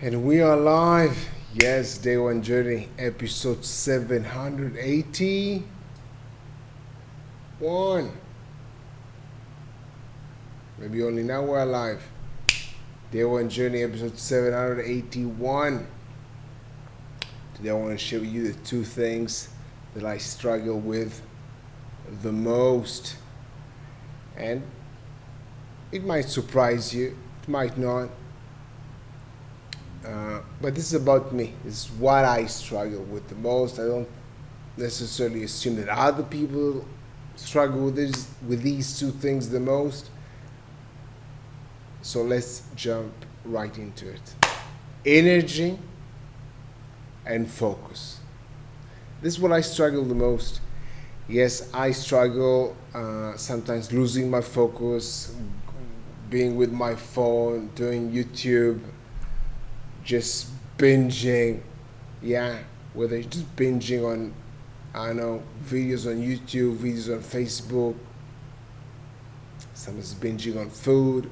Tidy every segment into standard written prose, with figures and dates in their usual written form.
And we are live. Yes, Day One Journey, episode 781. Maybe only now we're live. Day One Journey, episode 781. Today I want to share with you the two things that I struggle with the most. And it might surprise you, it might not. But this is about me. This is what I struggle with the most. I don't necessarily assume that other people struggle with these two things the most. So let's jump right into it. Energy and focus. This is what I struggle the most. Yes, I struggle sometimes losing my focus, being with my phone, doing YouTube, just binging, whether it's just binging on, videos on YouTube, videos on Facebook, sometimes binging on food.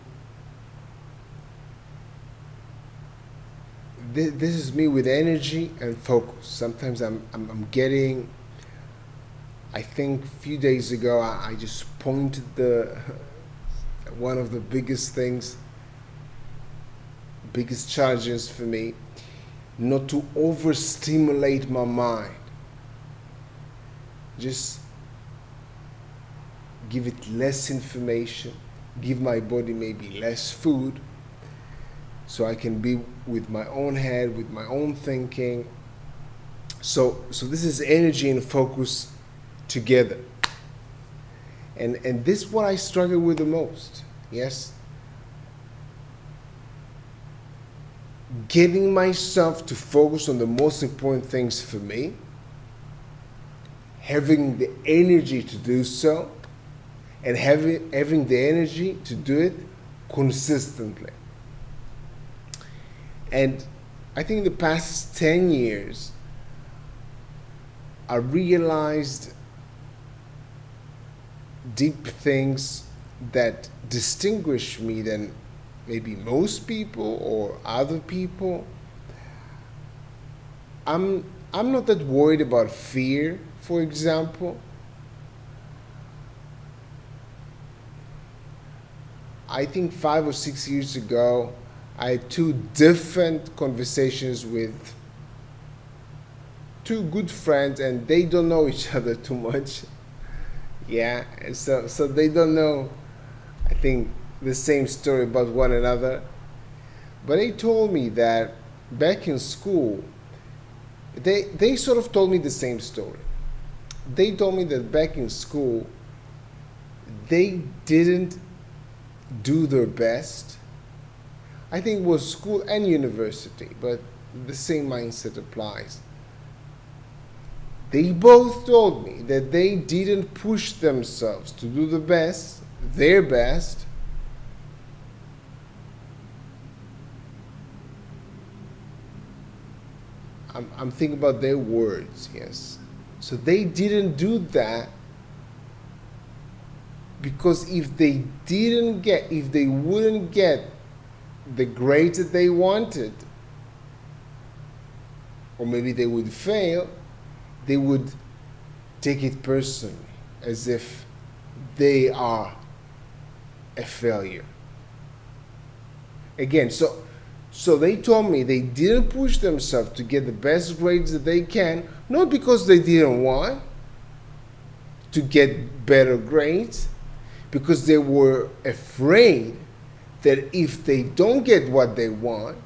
This is me with energy and focus. Sometimes I'm getting, I think a few days ago, I just pointed one of the biggest challenges for me, not to overstimulate my mind. Just give it less information, give my body maybe less food, so I can be with my own head, with my own thinking. So this is energy and focus together. And this is what I struggle with the most. Yes. Getting myself to focus on the most important things for me, having the energy to do so, and having the energy to do it consistently. And I think in the past 10 years, I realized deep things that distinguish me than maybe most people or other people. I'm not that worried about fear, for example. I think 5 or 6 years ago, I had two different conversations with two good friends, and they don't know each other too much. And so they don't know, I think, the same story about one another. But they told me that back in school, they sort of told me the same story. They told me that back in school, they didn't do their best. I think it was school and university, but the same mindset applies. They both told me that they didn't push themselves to do their best. I'm thinking about their words, yes. So they didn't do that because if they wouldn't get the grades that they wanted, or maybe they would fail, they would take it personally, as if they are a failure. Again, so they told me they didn't push themselves to get the best grades that they can, not because they didn't want to get better grades, because they were afraid that if they don't get what they want,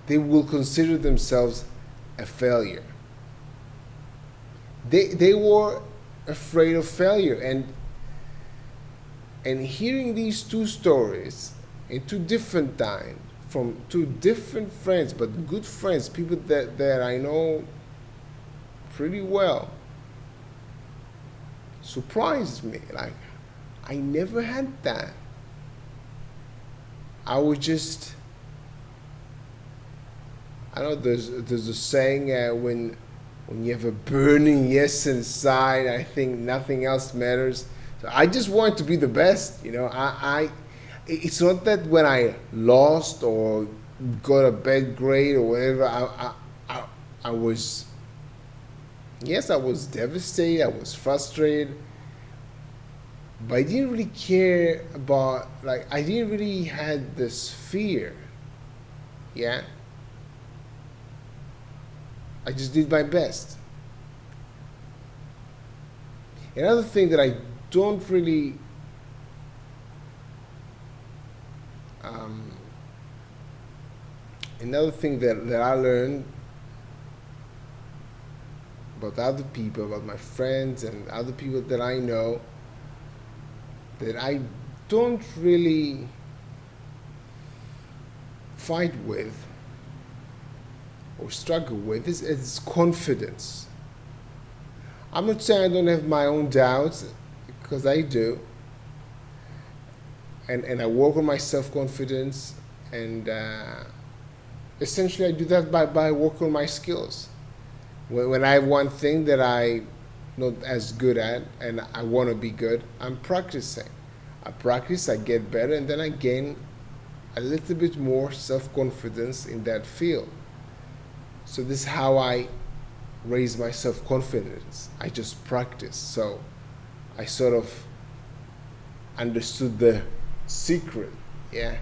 they will consider themselves a failure. They were afraid of failure. And hearing these two stories in two different times, from two different friends, but good friends, people that I know pretty well, surprised me. Like, I never had that. I was just, I know there's a saying, when you have a burning yes inside, I think nothing else matters. So I just want to be the best. I It's not that when I lost or got a bad grade or whatever, I, I was, yes, I was devastated, I was frustrated, but I didn't really care about, like, I didn't really had this fear, yeah? I just did my best. Another thing that I don't really um, another thing that I learned about other people, about my friends and other people that I know, that I don't really fight with or struggle with is confidence. I'm not saying I don't have my own doubts, because I do, and I work on my self confidence, and essentially I do that by working on my skills. When I have one thing that I'm not as good at and I want to be good, I'm practicing. I practice, I get better, and then I gain a little bit more self confidence in that field. So this is how I raise my self confidence. I just practice. So I sort of understood the secret, yeah.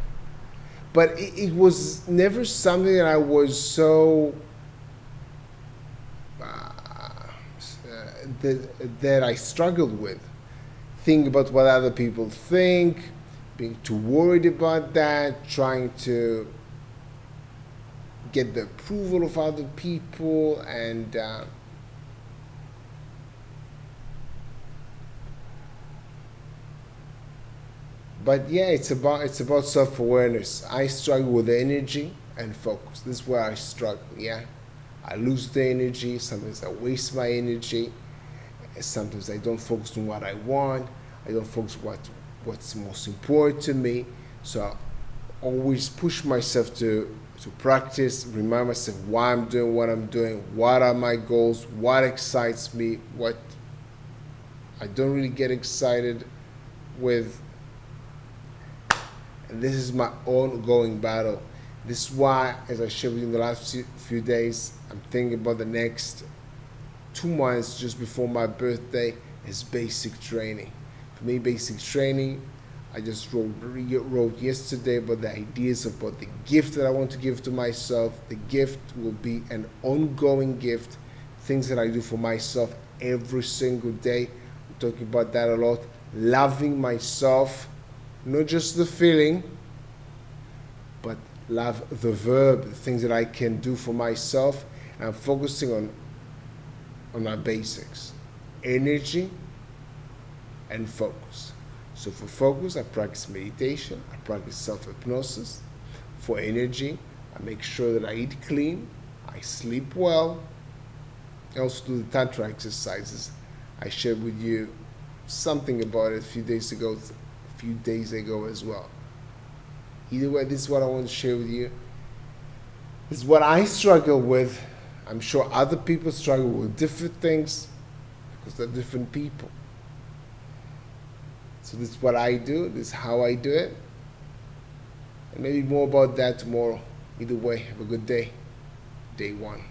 But it was never something that I was so that I struggled with. Think about what other people think, being too worried about that, trying to get the approval of other people, and but yeah, it's about self-awareness. I struggle with energy and focus. This is where I struggle, yeah. I lose the energy, sometimes I waste my energy, sometimes I don't focus on what I want, I don't focus what's most important to me. So I always push myself to practice, remind myself why I'm doing what I'm doing, what are my goals, what excites me, what I don't really get excited with. And this is my ongoing battle. This is why, as I shared with you in the last few days, I'm thinking about the next 2 months just before my birthday is basic training. For me, basic training, I just wrote yesterday about the ideas about the gift that I want to give to myself. The gift will be an ongoing gift, things that I do for myself every single day. I'm talking about that a lot. Loving myself, not just the feeling, but love the verb, the things that I can do for myself. And I'm focusing on my basics, energy and focus. So for focus, I practice meditation, I practice self-hypnosis. For energy, I make sure that I eat clean, I sleep well. I also do the Tantra exercises. I shared with you something about it a few days ago as well. Either way, this is what I want to share with you. This is what I struggle with. I'm sure other people struggle with different things because they're different people. So this is what I do, this is how I do it. And maybe more about that tomorrow. Either way, have a good day. Day one.